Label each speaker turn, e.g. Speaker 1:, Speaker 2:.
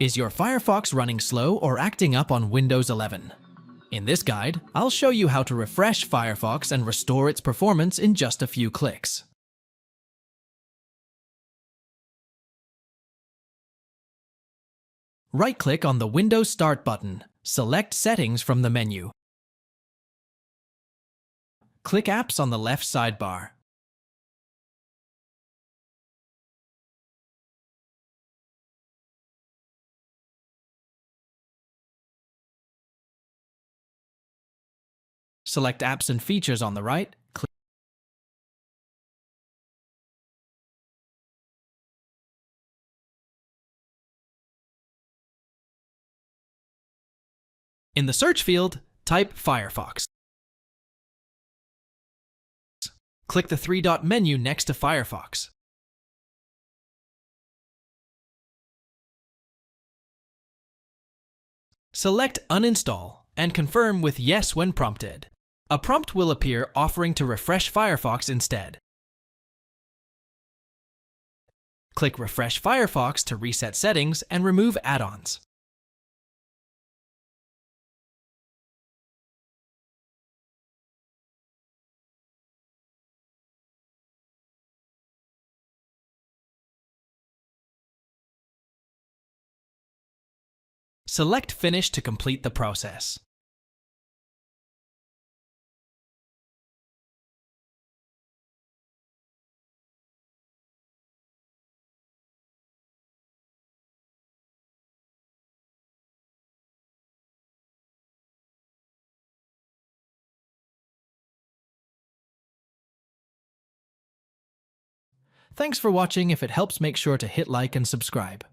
Speaker 1: Is your Firefox running slow or acting up on Windows 11? In this guide, I'll show you how to refresh Firefox and restore its performance in just a few clicks. Right-click on the Windows Start button. Select Settings from the menu. Click Apps on the left sidebar. Select Apps and Features on the right. In the search field, type Firefox. Click the three-dot menu next to Firefox. Select Uninstall and confirm with Yes when prompted. A prompt will appear offering to refresh Firefox instead. Click Refresh Firefox to reset settings and remove add-ons. Select Finish to complete the process. Thanks for watching. If it helps, make sure to hit like and subscribe.